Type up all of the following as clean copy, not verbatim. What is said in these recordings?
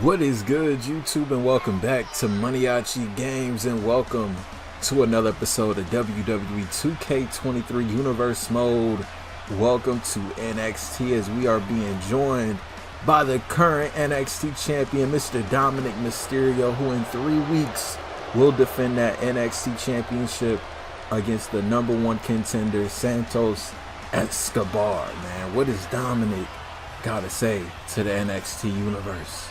What is good, YouTube, and welcome back to Maniaci Games, and welcome to another episode of WWE 2K23 Universe Mode. Welcome to NXT as we are being joined by the current NXT champion, Mr. Dominic Mysterio, who in 3 weeks will defend that NXT championship against the #1 contender, Santos Escobar. Man, what does Dominic gotta say to the NXT universe?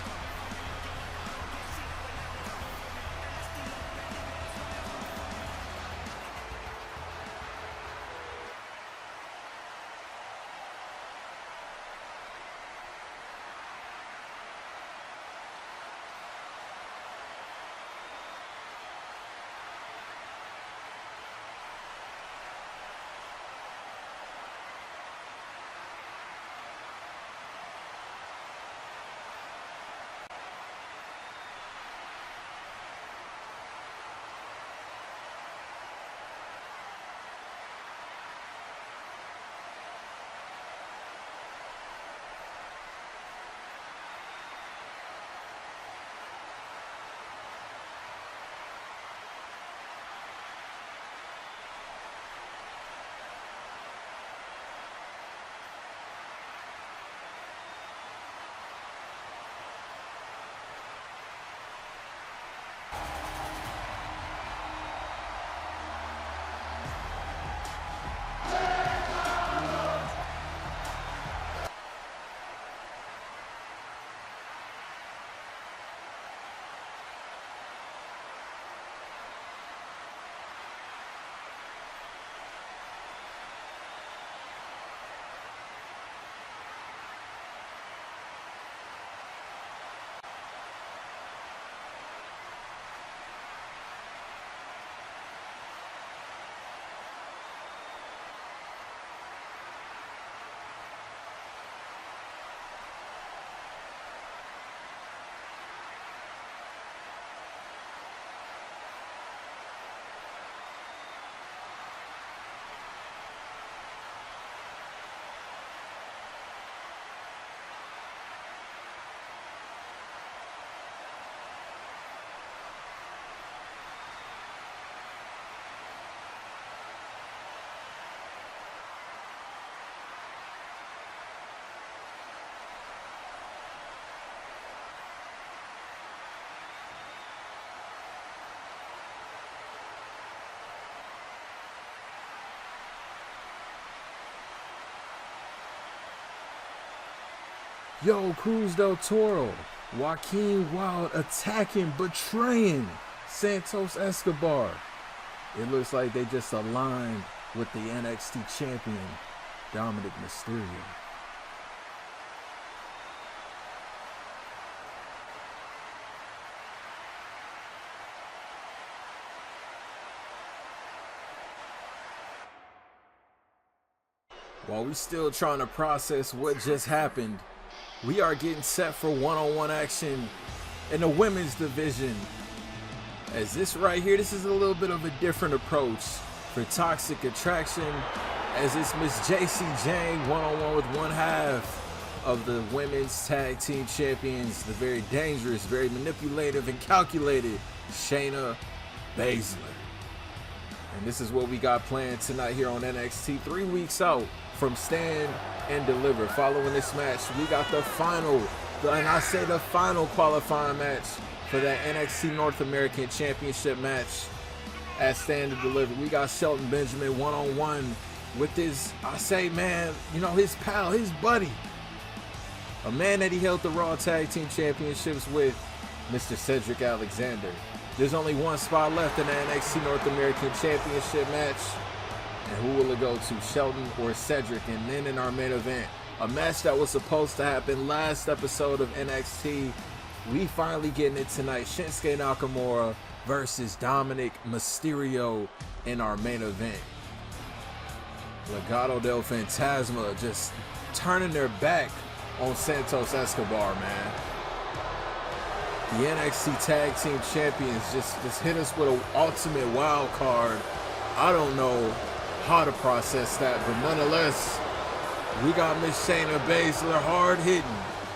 Yo, Cruz del Toro, Joaquin Wilde attacking, betraying Santos Escobar. It looks like they just aligned with the NXT champion, Dominic Mysterio. While we still trying to process what just happened, we are getting set for one-on-one action in the women's division. As this right here, this is a little bit of a different approach for Toxic Attraction, as it's Miss Jacy, Jayne, one-on-one with one half of the women's tag team champions, the very dangerous, very manipulative and calculated Shayna Basler. And this is what we got planned tonight here on NXT, 3 weeks out from Stand and Deliver. Following this match, we got the final, and I say the final qualifying match for that NXT North American Championship match at Stand and Deliver. We got Shelton Benjamin one-on-one with his, I say, man, you know, his pal, his buddy, a man that he held the Raw Tag Team Championships with, Mr. Cedric Alexander. There's only one spot left in the NXT North American Championship match. And who will it go to, Shelton or Cedric? And then in our main event, a match that was supposed to happen last episode of NXT, we finally getting it tonight. Shinsuke Nakamura versus Dominic Mysterio in our main event. Legado del Fantasma just turning their back on Santos Escobar, man. The NXT Tag Team Champions just hit us with an ultimate wild card. I don't know how to process that, but nonetheless, we got Miss Shayna Basler hard hitting.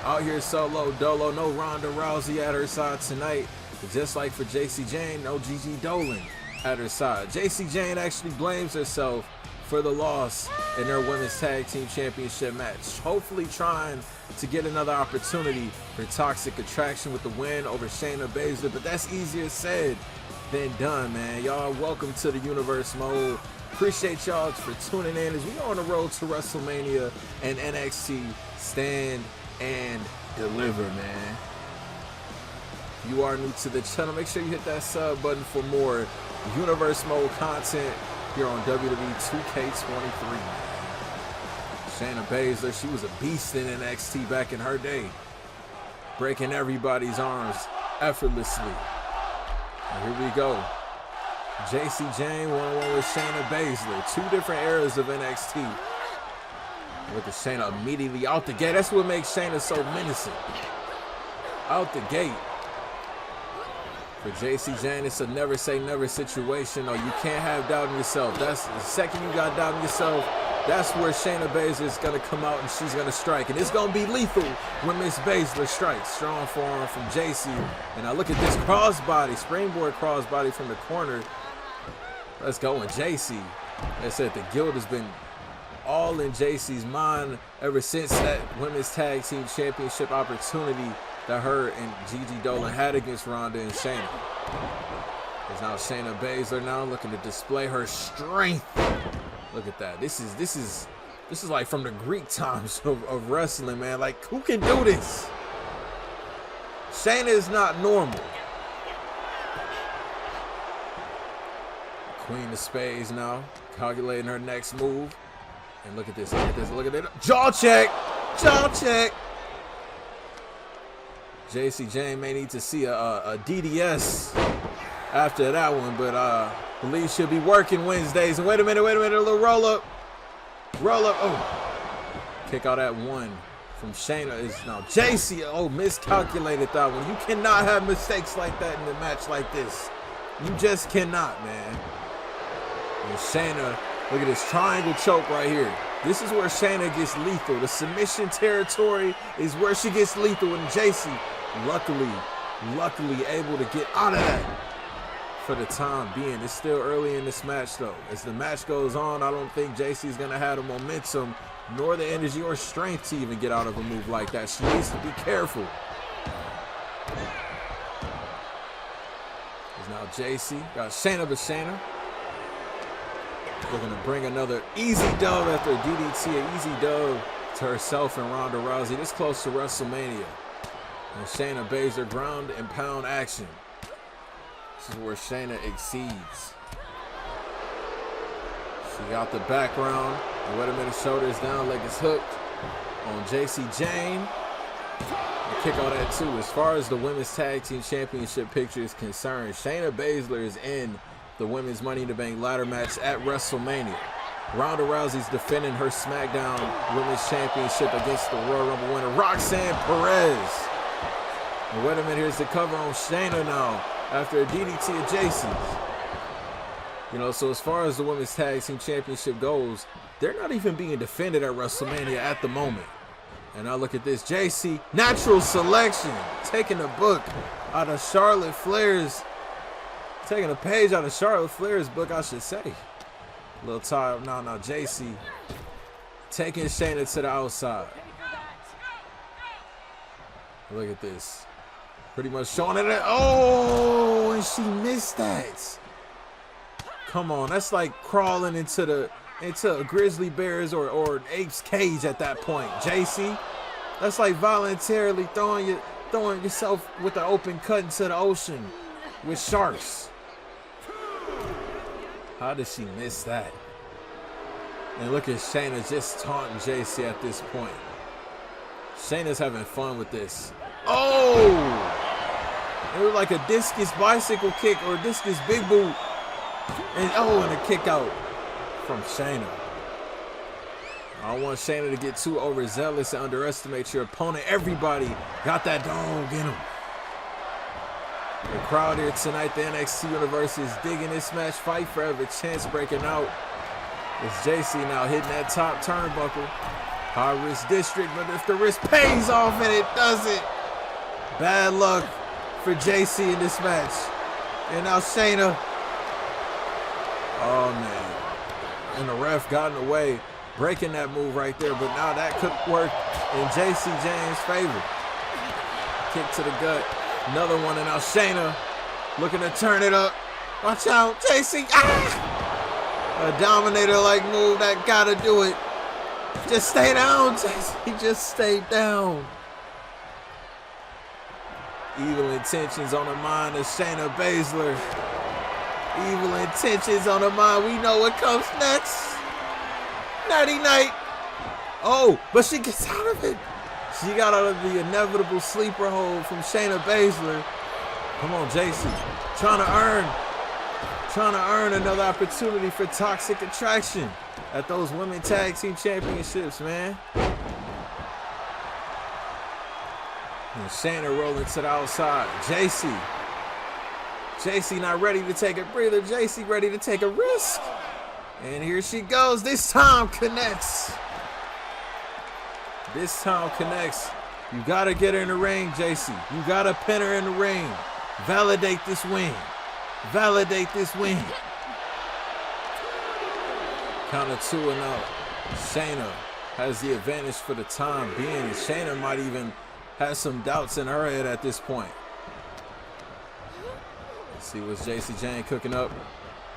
Out here solo dolo, no Ronda Rousey at her side tonight. But just like for Jacy Jayne, no Gigi Dolan at her side. Jacy Jayne actually blames herself for the loss in their women's tag team championship match. Hopefully trying to get another opportunity for Toxic Attraction with the win over Shayna Baszler, but that's easier said than done, man. Y'all, welcome to the Universe Mode. Appreciate y'all for tuning in as we go on the road to WrestleMania and NXT Stand and Deliver, man. If you are new to the channel, make sure you hit that sub button for more Universe Mode content here on WWE 2K23. Shayna Baszler, she was a beast in NXT back in her day, breaking everybody's arms effortlessly. And here we go. Jacy Jayne one-on-one with Shayna Baszler. Two different eras of NXT. Look at Shayna immediately out the gate. That's what makes Shayna so menacing. Out the gate. For Jacy Jayne, it's a never say never situation, or you can't have doubt in yourself. That's the second you got doubt in yourself, that's where Shayna Baszler is going to come out and she's going to strike. And it's going to be lethal when Miss Basler strikes. Strong forearm from Jacy. And now look at this crossbody, springboard crossbody from the corner. Let's go. And Jacy, they said the guild has been all in Jacy's mind ever since that women's tag team championship opportunity that her and Gigi Dolan had against Ronda and Shayna. There's now Shayna Baszler now looking to display her strength. Look at that. This is like from the Greek times of wrestling, man. Like, who can do this? Shayna is not normal. Queen of Spades now, calculating her next move. And look at this, look at this, look at it. Jaw check, jaw check. Jacy Jayne may need to see a DDS after that one, but I believe she'll be working Wednesdays. And wait a minute, a little roll up. Roll up, oh. Kick out at one from Shayna is now Jacy. Oh, miscalculated that one. You cannot have mistakes like that in a match like this. You just cannot, man. And Shayna, look at this triangle choke right here. This is where Shayna gets lethal. The submission territory is where she gets lethal, and Jacy, luckily able to get out of that for the time being. It's still early in this match, though. As the match goes on, I don't think Jacy's going to have the momentum nor the energy or strength to even get out of a move like that. She needs to be careful. There's now Jacy. Got Shayna Baszler. Looking to bring another easy dub after a DDT, an easy dub to herself and Ronda Rousey this close to WrestleMania. And Shayna Baszler ground and pound action. This is where Shayna exceeds. She got the background. And wait a minute, shoulders down, leg is hooked on Jacy Jayne. And kick out at two. As far as the women's tag team championship picture is concerned, Shayna Baszler is in the women's Money in the Bank ladder match at WrestleMania. Ronda Rousey's defending her SmackDown Women's Championship against the Royal Rumble winner, Roxanne Perez. And wait a minute, here's the cover on Shayna now after a DDT of Jacy's. You know, so as far as the Women's Tag Team Championship goes, they're not even being defended at WrestleMania at the moment. And now look at this, Jacy, natural selection, taking a book out of Charlotte Flair's, taking a page out of Charlotte Flair's book, I should say. A little tired. Now, Jacy taking Shayna to the outside. Look at this. Pretty much showing it. Oh, and she missed that. Come on, that's like crawling into a grizzly bear's or an ape's cage at that point. Jacy, that's like voluntarily throwing yourself with an open cut into the ocean with sharks. How did she miss that? And look at Shayna just taunting Jacy at this point. Shayna's having fun with this. Oh! It was like a discus bicycle kick or a discus big boot. And a kick out from Shayna. I don't want Shayna to get too overzealous and underestimate your opponent. Everybody got that dog in them. The crowd here tonight, the NXT Universe is digging this match. Fight forever, chance breaking out. It's Jacy now hitting that top turnbuckle. High risk district, but if the risk pays off and it doesn't, bad luck for Jacy in this match. And now Shayna. Oh man. And the ref got in the way, breaking that move right there, but now that could work in Jayne's favor. Kick to the gut. Another one, and now Shayna looking to turn it up. Watch out, Jacy. Ah! A Dominator-like move, that gotta do it. Just stay down, Jacy. Just stay down. Evil intentions on the mind of Shayna Basler. Evil intentions on the mind. We know what comes next. Nighty night. Oh, but she gets out of it. She got out of the inevitable sleeper hold from Shayna Basler. Come on, Jacy. Trying to earn another opportunity for Toxic Attraction at those Women Tag Team Championships, man. And Shayna rolling to the outside. Jacy not ready to take a breather. Jacy ready to take a risk. And here she goes. This time connects. This time connects. You gotta get her in the ring, Jacy. You gotta pin her in the ring. Validate this win. Validate this win. Count of 2-0. Shayna has the advantage for the time being. Shayna might even have some doubts in her head at this point. Let's see what's Jayne cooking up.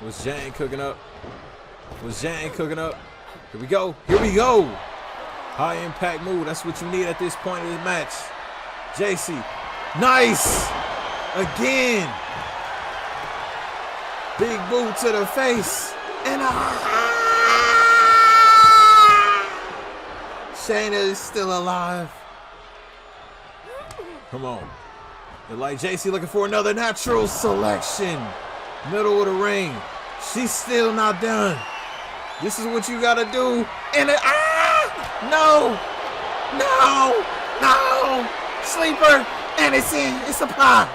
What's Jayne cooking up? What's Jayne cooking up? Here we go. Here we go. High impact move. That's what you need at this point in the match. Jacy. Nice. Again. Big boot to the face. And Shayna is still alive. Come on. You're like Jacy looking for another natural selection. Middle of the ring. She's still not done. This is what you gotta do. And no. Sleeper. And it's in. It's a pie.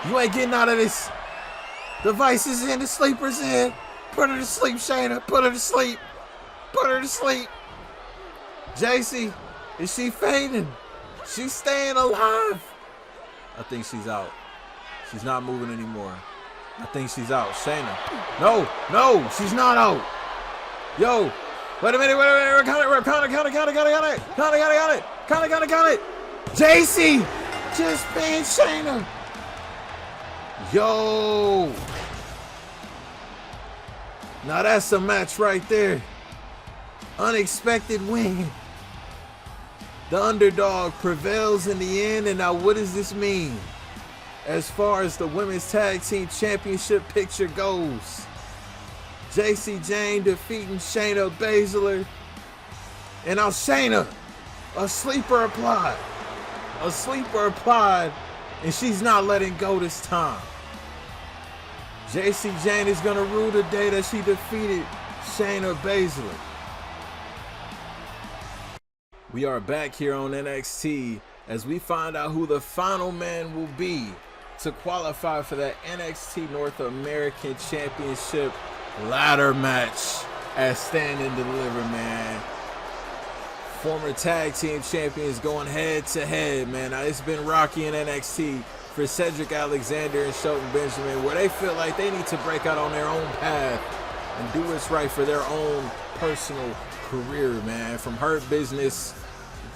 You ain't getting out of this. The vice is in. The sleeper's in. Put her to sleep, Shayna. Put her to sleep. Put her to sleep. Jacy, is she fainting? She's staying alive. I think she's out. She's not moving anymore. I think she's out. Shayna. No, she's not out. Yo, wait a minute. Count it. Jacy, just being Shayna. Yo. Now that's a match right there. Unexpected win. The underdog prevails in the end, and now what does this mean as far as the Women's Tag Team Championship picture goes? Jayne defeating Shayna Basler, and now Shayna, a sleeper applied, and she's not letting go this time. Jayne is gonna rue the day that she defeated Shayna Basler. We are back here on NXT as we find out who the final man will be to qualify for that NXT North American Championship ladder match at Stand and Deliver, man. Former tag team champions going head to head, man. Now it's been rocky in NXT for Cedric Alexander and Shelton Benjamin, where they feel like they need to break out on their own path and do what's right for their own personal career, man. From Hurt Business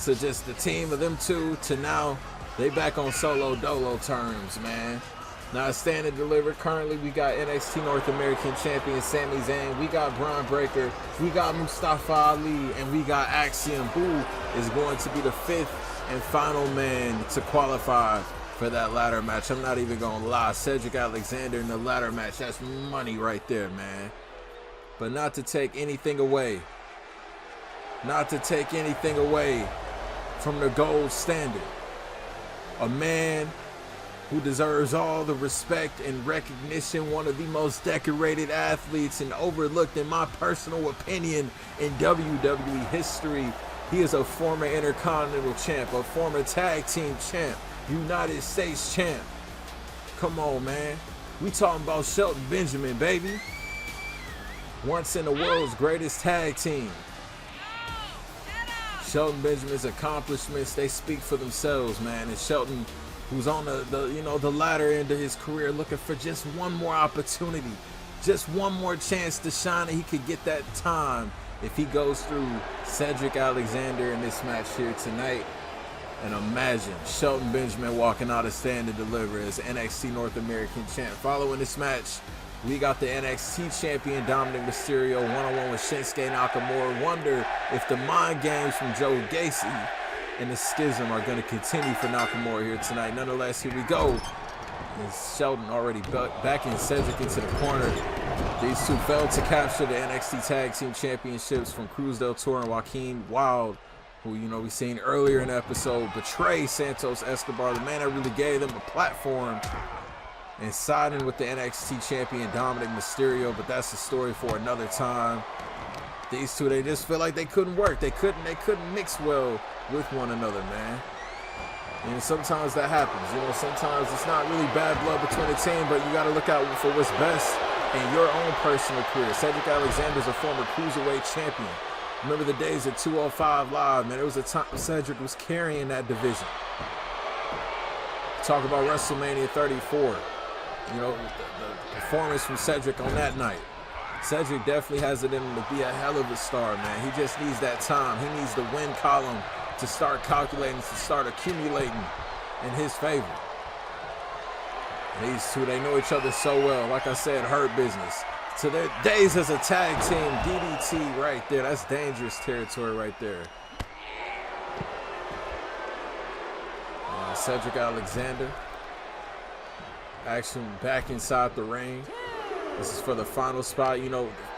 to just the team of them two to now they back on solo dolo terms, man. Now Stand and Deliver, currently we got NXT North American Champion Sami Zayn, we got Braun Breaker, we got Mustafa Ali, and we got Axiom, who is going to be the fifth and final man to qualify for that ladder match. I'm not even gonna lie, Cedric Alexander in the ladder match, that's money right there, man. But not to take anything away from the gold standard. A man who deserves all the respect and recognition, one of the most decorated athletes and overlooked, in my personal opinion, in WWE history. He is a former Intercontinental champ, a former tag team champ, United States champ. Come on, man. We talking about Shelton Benjamin, baby. Once in the world's greatest tag team. Shelton Benjamin's accomplishments, they speak for themselves, man. And Shelton, who's on the latter end of his career, looking for just one more opportunity, just one more chance to shine, and he could get that time if he goes through Cedric Alexander in this match here tonight. And imagine Shelton Benjamin walking out of Stand and Deliver as NXT North American champ. Following this match, we got the NXT champion Dominic Mysterio one-on-one with Shinsuke Nakamura. Wonder if the mind games from Joe Jacy and the schism are going to continue for Nakamura here tonight. Nonetheless, here we go. And Shelton already backing Cedric into the corner. These two failed to capture the NXT Tag Team Championships from Cruz del Toro and Joaquin Wilde, who, we seen earlier in the episode betray Santos Escobar, the man that really gave them a platform, and siding with the NXT champion Dominic Mysterio. But that's a story for another time. These two, they just feel like they couldn't work. They couldn't mix well with one another, man. And sometimes that happens. Sometimes it's not really bad blood between the team, but you got to look out for what's best in your own personal career. Cedric Alexander's a former Cruiserweight champion. Remember the days of 205 Live, man. It was a time Cedric was carrying that division. Talk about WrestleMania 34. The performance from Cedric on that night. Cedric definitely has it in him to be a hell of a star, man. He just needs that time. He needs the win column to start calculating, to start accumulating in his favor. And these two, they know each other so well. Like I said, Hurt Business. To their days as a tag team, DDT right there. That's dangerous territory right there. Cedric Alexander. Action back inside the ring. This is for the final spot.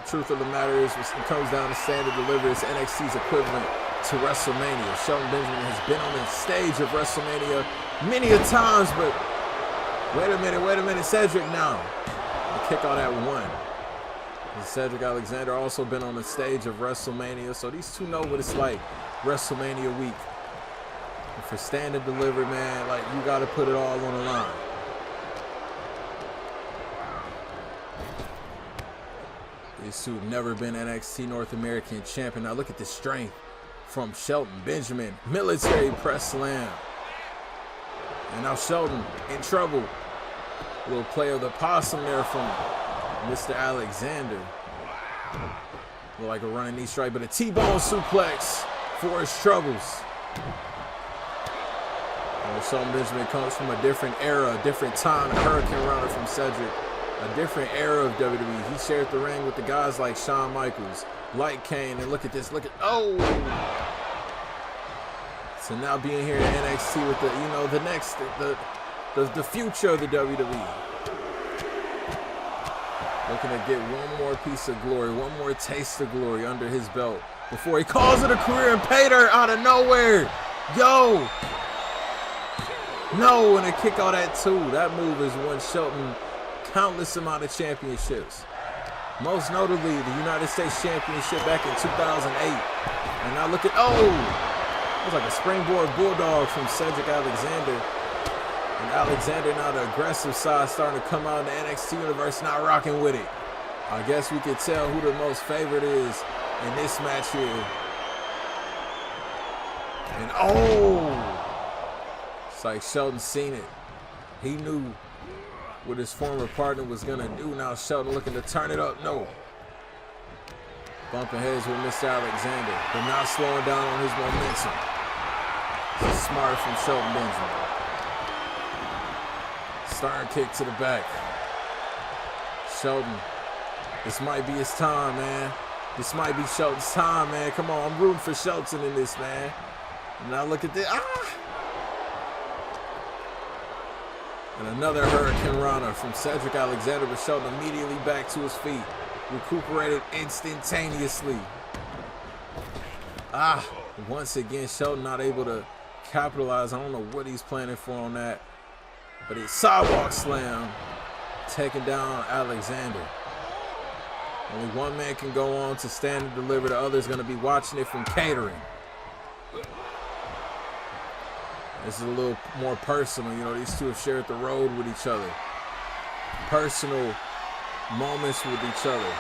Truth of the matter is, when it comes down to Stand and Deliver, it's NXT's equivalent to WrestleMania. Shelton Benjamin has been on the stage of WrestleMania many a times, but wait a minute, Cedric now. The kick out at one. And Cedric Alexander also been on the stage of WrestleMania, so these two know what it's like WrestleMania week. And for Stand and Deliver, man, like, you got to put it all on the line. These two have never been NXT North American champion. Now look at the strength from Shelton Benjamin. Military press slam. And now Shelton in trouble. A little play of the possum there from Mr. Alexander. Look like a running knee strike, but a T-bone suplex for his troubles. And Shelton Benjamin comes from a different era, a different time. A Hurricane Runner from Cedric. A different era of WWE. He shared the ring with the guys like Shawn Michaels, like Kane, and look at this. Oh! So now being here at NXT with the future of the WWE. Looking to get one more piece of glory, one more taste of glory under his belt before he calls it a career and paid her out of nowhere. Yo! No, and a kick out at two. That move is won Shelton countless amount of championships. Most notably, the United States Championship back in 2008. And now look at, it was like a springboard bulldog from Cedric Alexander. And Alexander, now the aggressive side, starting to come out in the NXT universe, not rocking with it. I guess we could tell who the most favorite is in this match here. And it's like Shelton seen it. He knew what his former partner was gonna do. Now Shelton looking to turn it up. No. Bumping heads with Mr. Alexander, but not slowing down on his momentum. This is smart from Shelton Benjamin. Starting kick to the back. Shelton, this might be his time, man. This might be Shelton's time, man. Come on, I'm rooting for Shelton in this, man. And now look at this. And another Hurricane Rana from Cedric Alexander, but Shelton immediately back to his feet. Recuperated instantaneously. Once again, Shelton not able to capitalize. I don't know what he's planning for on that. But it's sidewalk slam, taking down Alexander. Only one man can go on to Stand and Deliver. The other's going to be watching it from catering. This is a little more personal. These two have shared the road with each other. Personal moments with each other.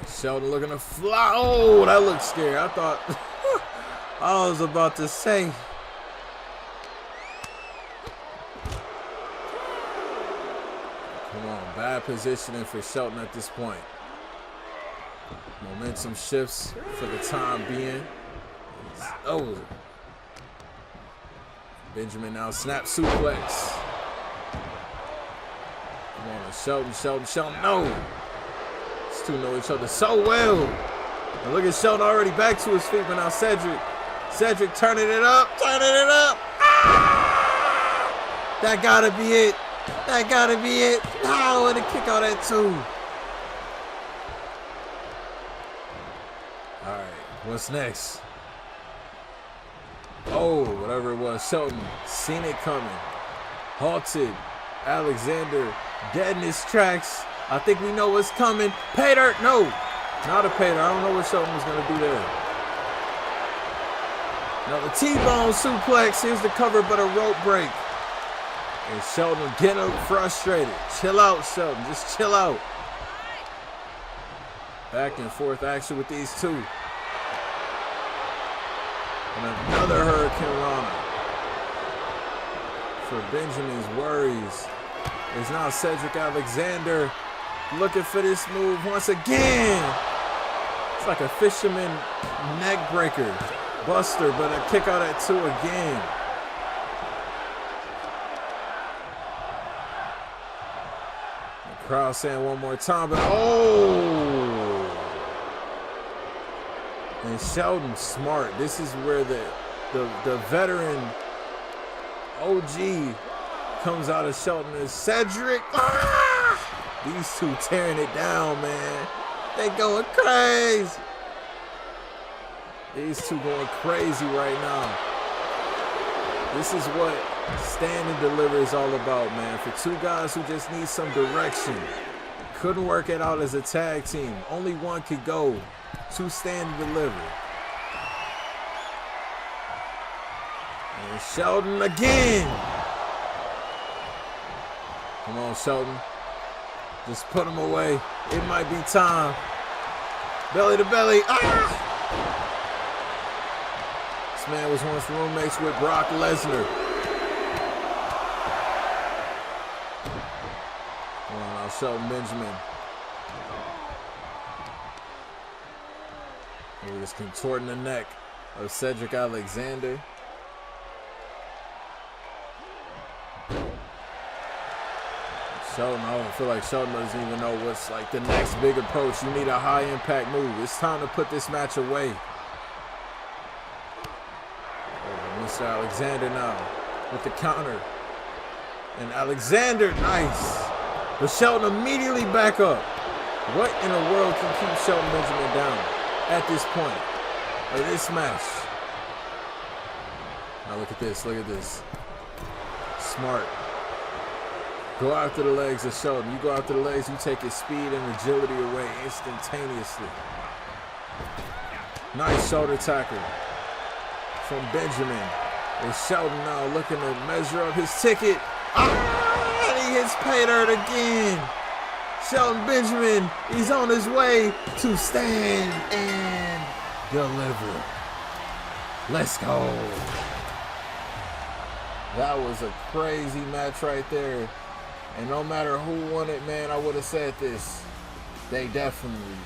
Sheldon looking to fly. Oh, that looked scary. I thought I was about to say. Come on, bad positioning for Sheldon at this point. Momentum shifts for the time being. Oh. Benjamin now snap suplex. Come on, Sheldon. No. These two know each other so well. And look at Sheldon already back to his feet, but now Cedric turning it up. Ah! That gotta be it. Oh, and a kick out at 2. All right, what's next? Oh, whatever it was, Sheldon seen it coming. Halted. Alexander dead in his tracks. I think we know what's coming. Pay dirt. No, not a pay dirt. I don't know what Sheldon was going to do there. Now the T-bone suplex. Here's the cover, but a rope break. And Sheldon getting frustrated. Chill out, Sheldon. Just chill out. Back and forth action with these two. And another Hurricane Rana. For Benjamin's worries. Is now Cedric Alexander looking for this move once again. It's like a fisherman neck breaker. Buster, but a kick out at 2 again. The crowd saying one more time, but oh! And Sheldon smart. This is where the veteran OG comes out of Sheldon as Cedric. Ah! These two tearing it down, man. They going crazy. These two going crazy right now. This is what Stand and Deliver is all about, man. For two guys who just need some direction. Couldn't work it out as a tag team. Only one could go to Stand and Deliver. And Sheldon again. Come on, Sheldon. Just put him away. It might be time. Belly to belly. Ah! This man was once roommates with Brock Lesnar. Come on now, Shelton Benjamin. He was contorting the neck of Cedric Alexander. Sheldon, I don't feel like Sheldon doesn't even know what's like the next big approach. You need a high impact move. It's time to put this match away. Oh, Mr. Alexander now with the counter. And Alexander, nice. But Sheldon immediately back up. What in the world can keep Shelton Benjamin down at this point of this match? Now look at this, look at this. Smart. Go after the legs of Sheldon. You go after the legs, you take his speed and agility away instantaneously. Nice shoulder tackle from Benjamin. And Sheldon now looking to measure up his ticket. Ah, and he hits pay dirt again. Shelton Benjamin, he's on his way to Stand and Deliver. Let's go. That was a crazy match right there. And no matter who won it, man, I would have said this. They definitely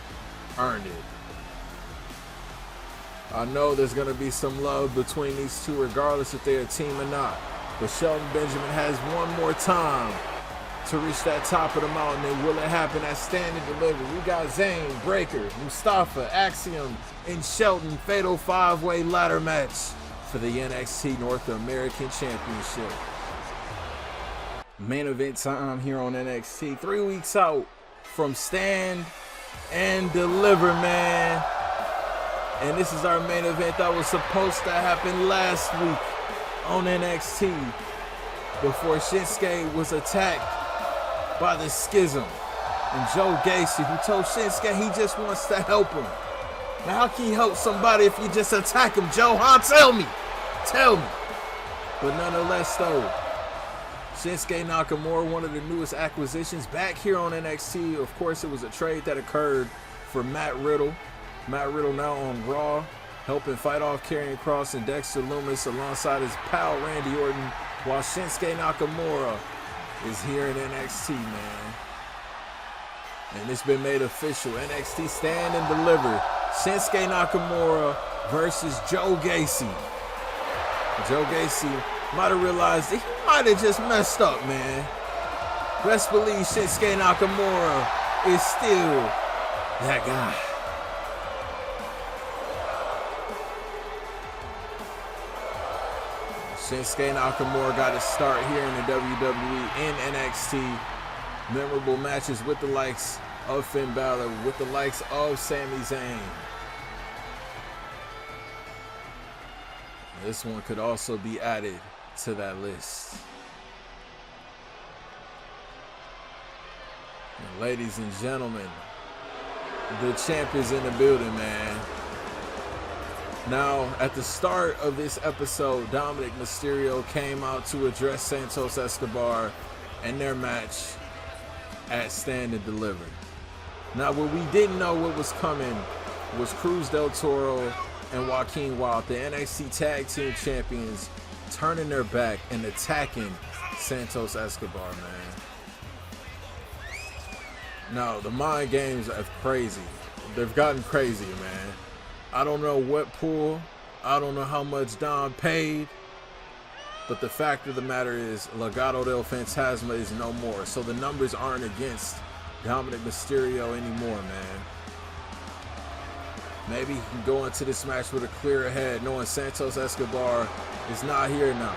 earned it. I know there's going to be some love between these two, regardless if they're a team or not. But Shelton Benjamin has one more time to reach that top of the mountain. And will it happen at Stand and Deliver? We got Jayne, Breaker, Mustafa, Axiom, and Shelton. Fatal 5-way ladder match for the NXT North American Championship. Main event time here on NXT. 3 weeks out from Stand and Deliver, man. And this is our main event that was supposed to happen last week on NXT before Shinsuke was attacked by the Schism and Joe Jacy, who told Shinsuke he just wants to help him. Now, how can you help somebody if you just attack him, Joe? Huh? Tell me. But nonetheless, though, Shinsuke Nakamura, one of the newest acquisitions back here on NXT. Of course, it was a trade that occurred for Matt Riddle. Matt Riddle now on Raw, helping fight off Karrion Kross and Dexter Lumis alongside his pal Randy Orton, while Shinsuke Nakamura is here in NXT, man. And it's been made official. NXT Stand and Deliver. Shinsuke Nakamura versus Joe Jacy. Joe Jacy might have realized he might have just messed up, man. Best believe Shinsuke Nakamura is still that guy. Shinsuke Nakamura got his start here in the WWE in NXT. Memorable matches with the likes of Finn Balor, with the likes of Sami Zayn. This one could also be added to that list. And ladies and gentlemen, the champ is in the building, man. Now, at the start of this episode, Dominic Mysterio came out to address Santos Escobar and their match at Stand and Deliver. Now, what we didn't know what was coming was Cruz del Toro and Joaquin Wilde, the NXT Tag Team Champions, turning their back and attacking Santos Escobar, man. Now, the mind games are crazy. They've gotten crazier, man. I don't know what pool, I don't know how much Dom paid, but the fact of the matter is Legado del Fantasma is no more. So the numbers aren't against Dominic Mysterio anymore, man. Maybe he can go into this match with a clearer head, knowing Santos Escobar is not here now.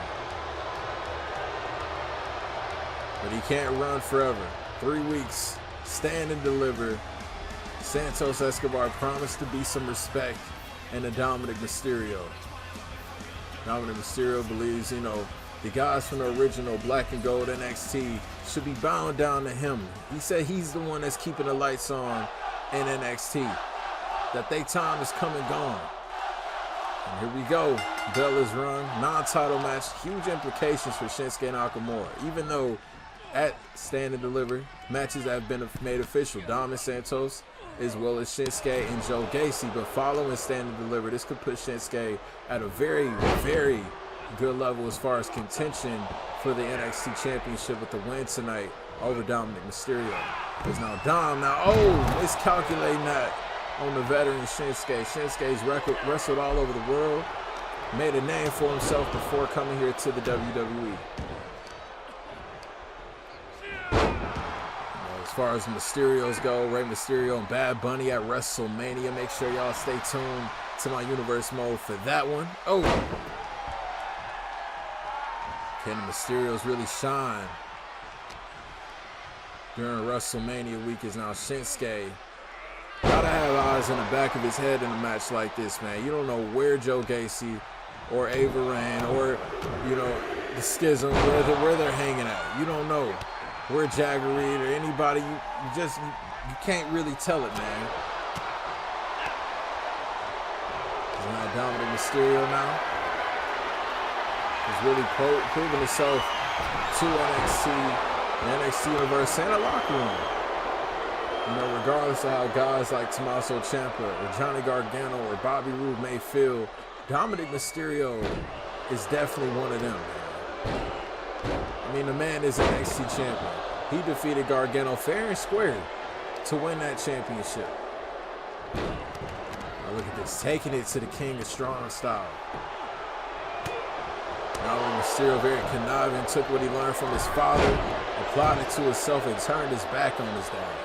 But he can't run forever. 3 weeks, Stand and Deliver. Santos Escobar promised to be some respect in the Dominic Mysterio. Dominic Mysterio believes, the guys from the original Black and Gold NXT should be bound down to him. He said he's the one that's keeping the lights on in NXT. That their time is come and gone. And here we go. Bella's run, non-title match, huge implications for Shinsuke Nakamura. Even though at Stand and Deliver, matches have been made official. Dom and Santos, as well as Shinsuke and Joe Jacy. But following Stand and Deliver, this could put Shinsuke at a very, very good level as far as contention for the NXT Championship with the win tonight over Dominic Mysterio. Because now Dom, miscalculating that on the veteran Shinsuke. Shinsuke's wrestled all over the world, made a name for himself before coming here to the WWE. As far as Mysterios go, Rey Mysterio and Bad Bunny at WrestleMania. Make sure y'all stay tuned to my universe mode for that one. Oh! Can the Mysterios really shine during WrestleMania week? Is now Shinsuke. Gotta have eyes in the back of his head in a match like this, man. You don't know where Joe Jacy or Ava Raine or, the Schism, where they're hanging out. You don't know where Jagger Reed or anybody. You can't really tell it, man. Now Dominic Mysterio now is really proving himself to NXT, the NXT universe, and a locker room. Regardless of how guys like Tommaso Ciampa or Johnny Gargano or Bobby Roode may feel, Dominic Mysterio is definitely one of them, man. The man is an NXT champion. He defeated Gargano fair and square to win that championship. Now look at this, taking it to the King of Strong Style. Now Mysterio, very conniving, took what he learned from his father, applied it to himself, and turned his back on his dad,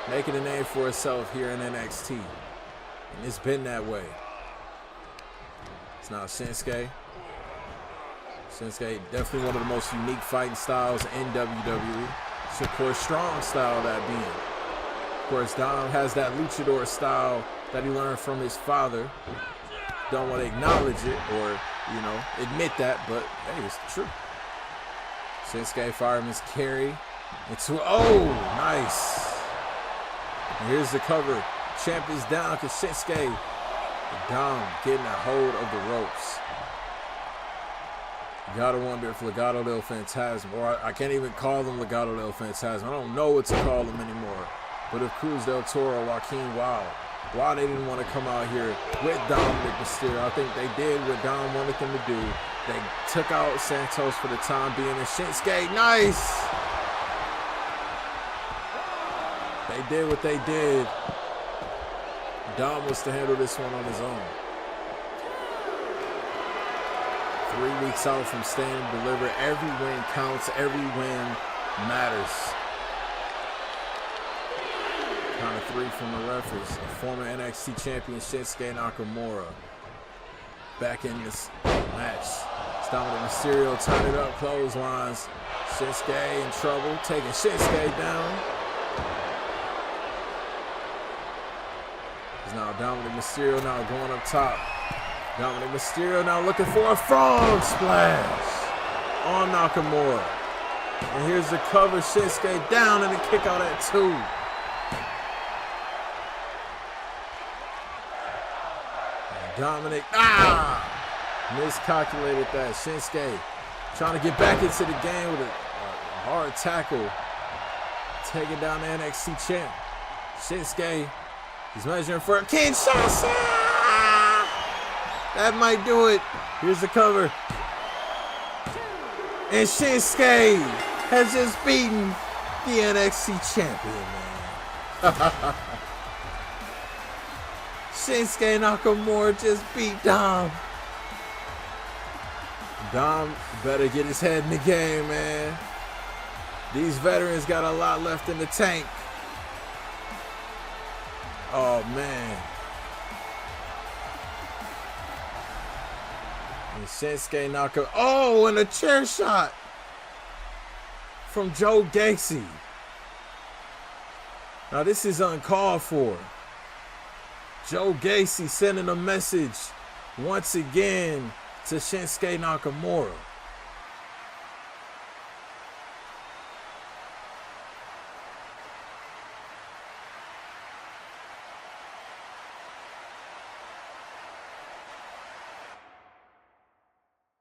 making a name for himself here in NXT. And it's been that way. It's now Shinsuke. Shinsuke, definitely one of the most unique fighting styles in WWE. Of course, strong style that being. Of course, Dom has that luchador style that he learned from his father. Don't want to acknowledge it or, admit that, but hey, it's the truth. Shinsuke fireman's carry into, nice. And here's the cover. Champ is down because Shinsuke, Dom getting a hold of the ropes. You gotta wonder if Legado del Fantasma, or I can't even call them Legado del Fantasma. I don't know what to call them anymore. would have Cruz del Toro, Joaquin Wild. Why they didn't want to come out here with Dominic Mysterio. I think they did what Dom wanted them to do. They took out Santos for the time being. And Shinsuke, nice! They did what they did. Dom was to handle this one on his own. 3 weeks out from Stand and Deliver. Every win counts. Every win matters. Count of 3 from the referees. Former NXT champion Shinsuke Nakamura back in this match. It's Dominic Mysterio, turn it up, clotheslines. Shinsuke in trouble, taking Shinsuke down. It's now Dominic Mysterio now going up top. Dominic Mysterio now looking for a frog splash on Nakamura. And here's the cover, Shinsuke down and a kick out at 2. Dominic, miscalculated that. Shinsuke trying to get back into the game with a hard tackle. Taking down the NXT champ. Shinsuke, he's measuring for a Kinshasa. That might do it. Here's the cover. And Shinsuke has just beaten the NXT champion, man. Shinsuke Nakamura just beat Dom. Dom better get his head in the game, man. These veterans got a lot left in the tank. Oh, man. And Shinsuke Nakamura. Oh, and a chair shot from Joe Jacy. Now, this is uncalled for. Joe Jacy sending a message once again to Shinsuke Nakamura.